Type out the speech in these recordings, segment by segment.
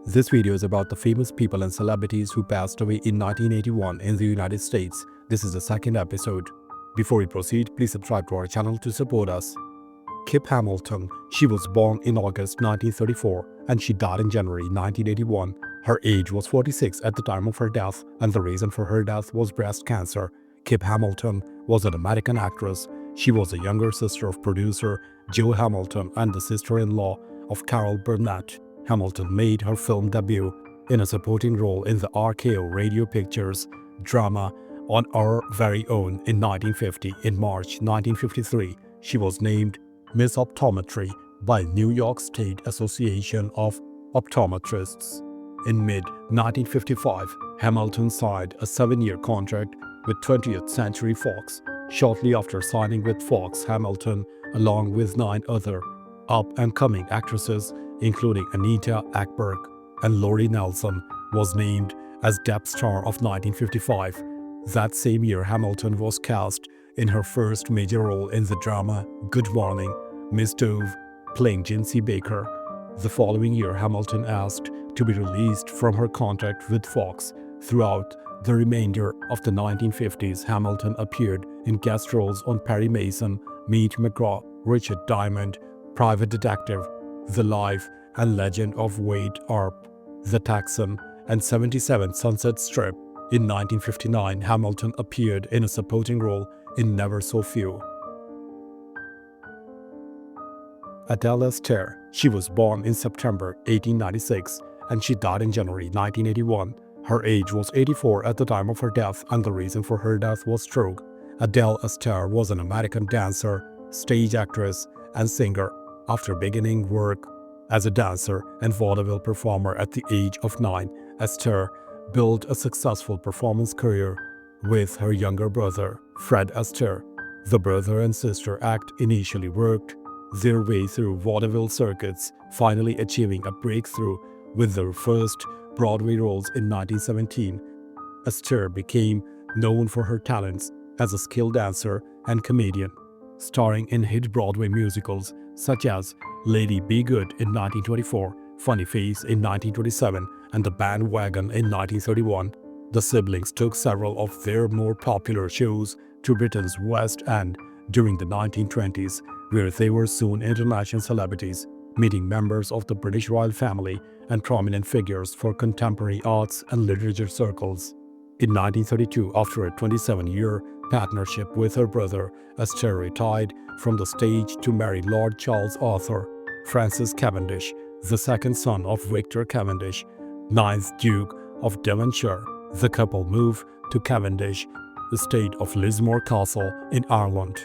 This video is about the famous people and celebrities who passed away in 1981 in the United States. This is the second episode. Before we proceed, please subscribe to our channel to support us. Kip Hamilton. She was born in August 1934 and she died in January 1981. Her age was 46 at the time of her death, and the reason for her death was breast cancer. Kip Hamilton was an American actress. She was a younger sister of producer Joe Hamilton and the sister-in-law of Carol Burnett. Hamilton made her film debut in a supporting role in the RKO Radio Pictures drama On Our Very Own in 1950. In March 1953, she was named Miss Optometry by New York State Association of Optometrists. In mid-1955, Hamilton signed a 7-year contract with 20th Century Fox. Shortly after signing with Fox, Hamilton, along with 9 other up-and-coming actresses, including Anita Ekberg and Lori Nelson, was named as Depth Star of 1955. That same year, Hamilton was cast in her first major role in the drama Good Morning, Miss Dove, playing Jinsey Baker. The following year, Hamilton asked to be released from her contract with Fox. Throughout the remainder of the 1950s, Hamilton appeared in guest roles on Perry Mason, Meet McGraw, Richard Diamond, Private Detective, The Life and Legend of Wade Earp, The Texan, and 77 Sunset Strip. In 1959, Hamilton appeared in a supporting role in Never So Few. Adele Esther. She was born in September 1896 and she died in January 1981. Her age was 84 at the time of her death, and the reason for her death was stroke. Adele Esther was an American dancer, stage actress, and singer. After beginning work as a dancer and vaudeville performer at the age of 9, Esther built a successful performance career with her younger brother, Fred Astaire. The brother and sister act initially worked their way through vaudeville circuits, finally achieving a breakthrough with their first Broadway roles in 1917. Astaire became known for her talents as a skilled dancer and comedian, starring in hit Broadway musicals such as Lady Be Good in 1924, Funny Face in 1927, and The Bandwagon in 1931. The siblings took several of their more popular shows to Britain's West End during the 1920s, where they were soon international celebrities, meeting members of the British royal family and prominent figures for contemporary arts and literature circles. In 1932, after a 27-year partnership with her brother, Astaire retired from the stage to marry Lord Charles Arthur Francis Cavendish, the second son of Victor Cavendish, 9th Duke of Devonshire. The couple moved to Cavendish estate of Lismore Castle in Ireland.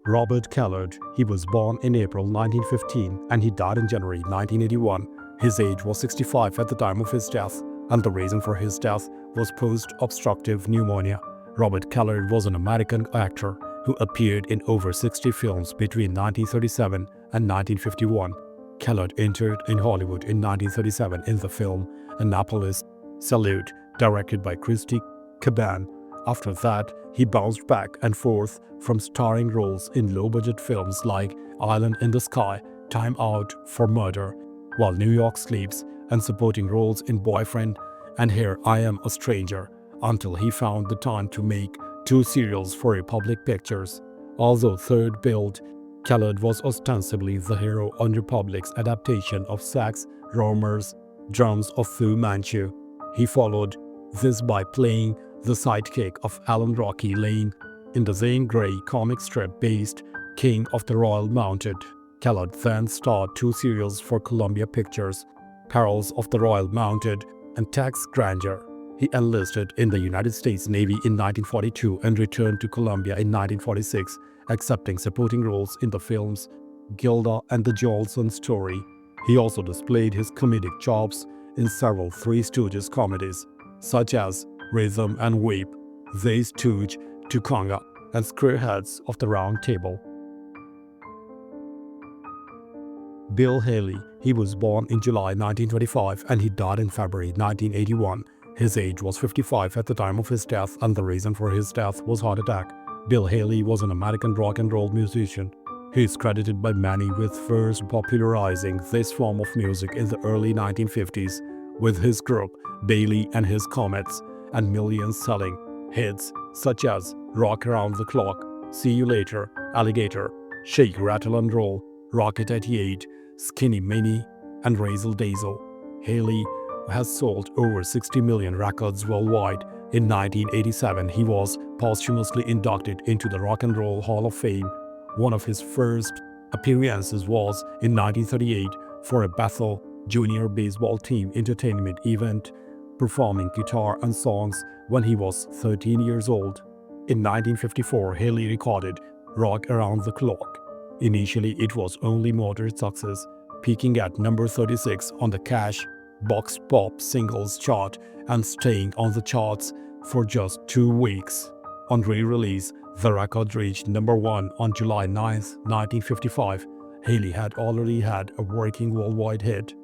Robert Kellard. He was born in April 1915 and he died in January 1981. His age was 65 at the time of his death, and the reason for his death was post-obstructive pneumonia. Robert Kellard was an American actor who appeared in over 60 films between 1937 and 1951. Kellard entered in Hollywood in 1937 in the film Annapolis Salute, directed by Christy Caban. After that, he bounced back and forth from starring roles in low-budget films like Island in the Sky, Time Out for Murder, While New York Sleeps, and supporting roles in Boyfriend and Here I Am a Stranger, until he found the time to make 2 serials for Republic Pictures. Although third-billed, Kellard was ostensibly the hero on Republic's adaptation of Sax Rohmer's Drums of Fu Manchu. He followed this by playing the sidekick of Alan Rocky Lane in the Zane Grey comic strip-based King of the Royal Mounted. Kellard then starred 2 serials for Columbia Pictures, Perils of the Royal Mounted and Tax Grandeur. He enlisted in the United States Navy in 1942 and returned to Columbia in 1946, accepting supporting roles in the films Gilda and the Jolson Story. He also displayed his comedic chops in several Three Stooges comedies, such as Rhythm and Weep, They Stooge to Conga, and Squareheads of the Round Table. Bill Haley. He was born in July 1925 and he died in February 1981. His age was 55 at the time of his death, and the reason for his death was heart attack. Bill Haley was an American rock and roll musician He is credited by many with first popularizing this form of music in the early 1950s with his group Bailey and his Comets, and million-selling hits such as Rock Around the Clock, See You Later, Alligator, Shake, Rattle and Roll, Rocket 88, Skinny Mini, and Razzle Dazzle. Haley has sold over 60 million records worldwide. In 1987, he was posthumously inducted into the Rock and Roll Hall of Fame. One of his first appearances was in 1938 for a Bethel Junior Baseball Team entertainment event, performing guitar and songs when he was 13 years old. In 1954, Haley recorded Rock Around the Clock. Initially, it was only moderate success, peaking at number 36 on the Cash Box Pop Singles chart and staying on the charts for just 2 weeks. On re-release, the record reached number 1 on July 9, 1955. Haley had already had a working worldwide hit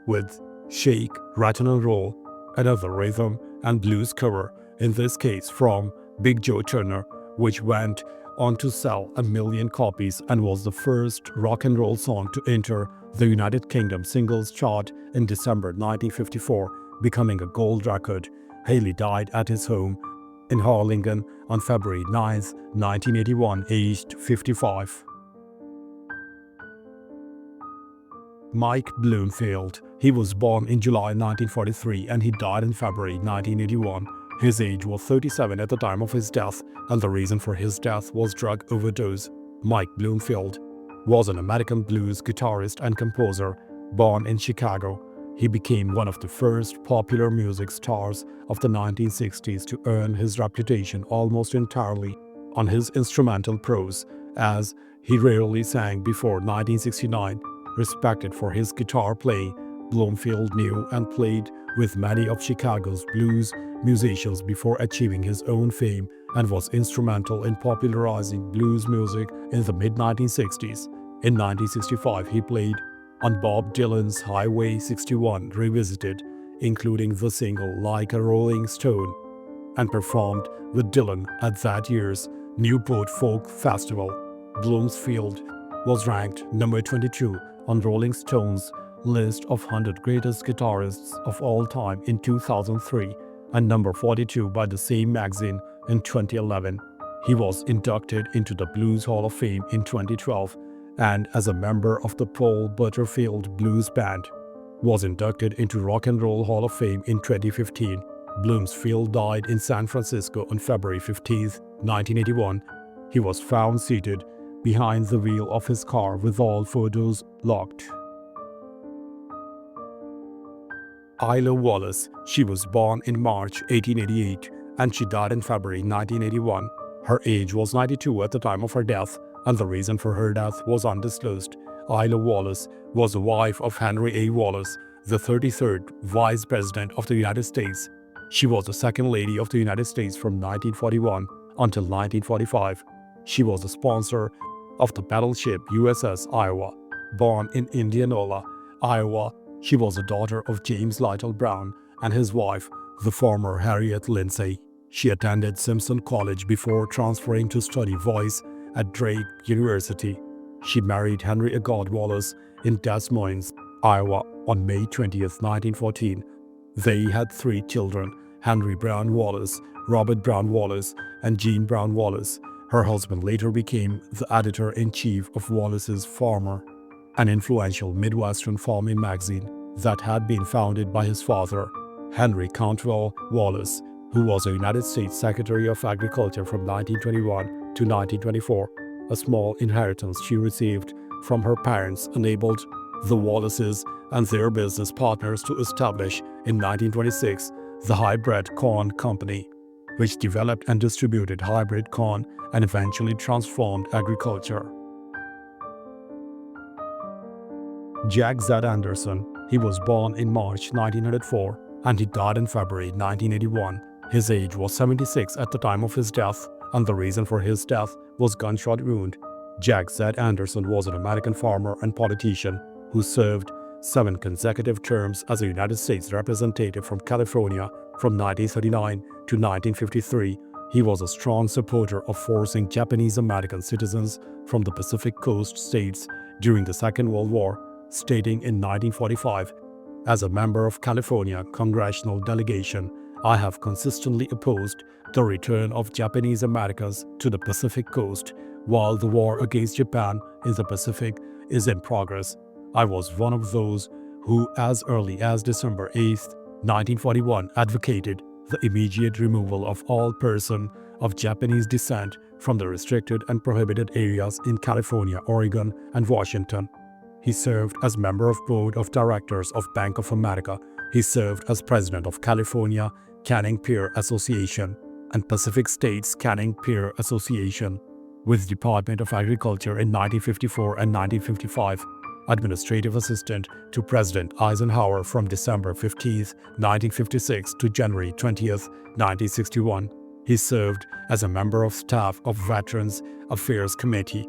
with Shake, Rattle and Roll, another rhythm and blues cover, in this case from Big Joe Turner, which went on to sell 1 million copies and was the first rock and roll song to enter the United Kingdom singles chart in December 1954, becoming a gold record. Haley died at his home in Harlingen on February 9, 1981, aged 55. Mike Bloomfield. He was born in July 1943 and he died in February 1981. His age was 37 at the time of his death, and the reason for his death was drug overdose. Mike Bloomfield was an American blues guitarist and composer. Born in Chicago, he became one of the first popular music stars of the 1960s to earn his reputation almost entirely on his instrumental prose, as he rarely sang before 1969. Respected for his guitar playing, Bloomfield knew and played with many of Chicago's blues musicians before achieving his own fame, and was instrumental in popularizing blues music in the mid-1960s. In 1965, he played on Bob Dylan's Highway 61 Revisited, including the single Like a Rolling Stone, and performed with Dylan at that year's Newport Folk Festival. Bloomfield was ranked number 22 on Rolling Stone's list of 100 greatest guitarists of all time in 2003 and number 42 by the same magazine in 2011. He was inducted into the Blues Hall of Fame in 2012 and, as a member of the Paul Butterfield Blues Band, was inducted into Rock and Roll Hall of Fame in 2015. Bloomfield died in San Francisco on February 15, 1981. He was found seated behind the wheel of his car with all four doors locked. Ida Wallace. She was born in March 1888 and she died in February 1981. Her age was 92 at the time of her death, and the reason for her death was undisclosed. Ida Wallace was the wife of Henry A. Wallace, the 33rd Vice President of the United States. She was the Second Lady of the United States from 1941 until 1945. She was the sponsor of the battleship USS Iowa. Born in Indianola, Iowa, she was the daughter of James Lytle Brown and his wife, the former Harriet Lindsay. She attended Simpson College before transferring to study voice at Drake University. She married Henry Agard Wallace in Des Moines, Iowa on May 20, 1914. They had 3 children, Henry Brown Wallace, Robert Brown Wallace, and Jean Brown Wallace. Her husband later became the editor-in-chief of Wallace's Farmer, an influential Midwestern farming magazine that had been founded by his father, Henry Cantwell Wallace, who was a United States Secretary of Agriculture from 1921 to 1924. A small inheritance she received from her parents enabled the Wallaces and their business partners to establish in 1926 the Hybrid Corn Company, which developed and distributed hybrid corn and eventually transformed agriculture. Jack Z. Anderson. He was born in March 1904 and he died in February 1981. His age was 76 at the time of his death, and the reason for his death was gunshot wound. Jack Z. Anderson was an American farmer and politician who served 7 consecutive terms as a United States representative from California from 1939 to 1953. He was a strong supporter of forcing Japanese American citizens from the Pacific Coast states during the Second World War, stating in 1945, "As a member of California congressional delegation, I have consistently opposed the return of Japanese Americans to the Pacific Coast while the war against Japan in the Pacific is in progress. I was one of those who, as early as December 8, 1941, advocated the immediate removal of all persons of Japanese descent from the restricted and prohibited areas in California, Oregon, and Washington." He served as member of Board of Directors of Bank of America. He served as president of California Canning Pier Association and Pacific States Canning Pier Association, with Department of Agriculture in 1954 and 1955. Administrative assistant to President Eisenhower from December 15, 1956 to January 20, 1961. He served as a member of staff of Veterans Affairs Committee,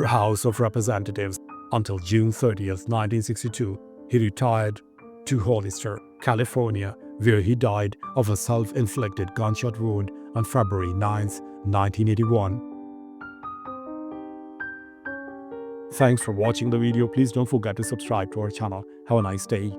House of Representatives, until June 30, 1962. He retired to Hollister, California, where he died of a self-inflicted gunshot wound on February 9, 1981. Thanks for watching the video. Please don't forget to subscribe to our channel. Have a nice day.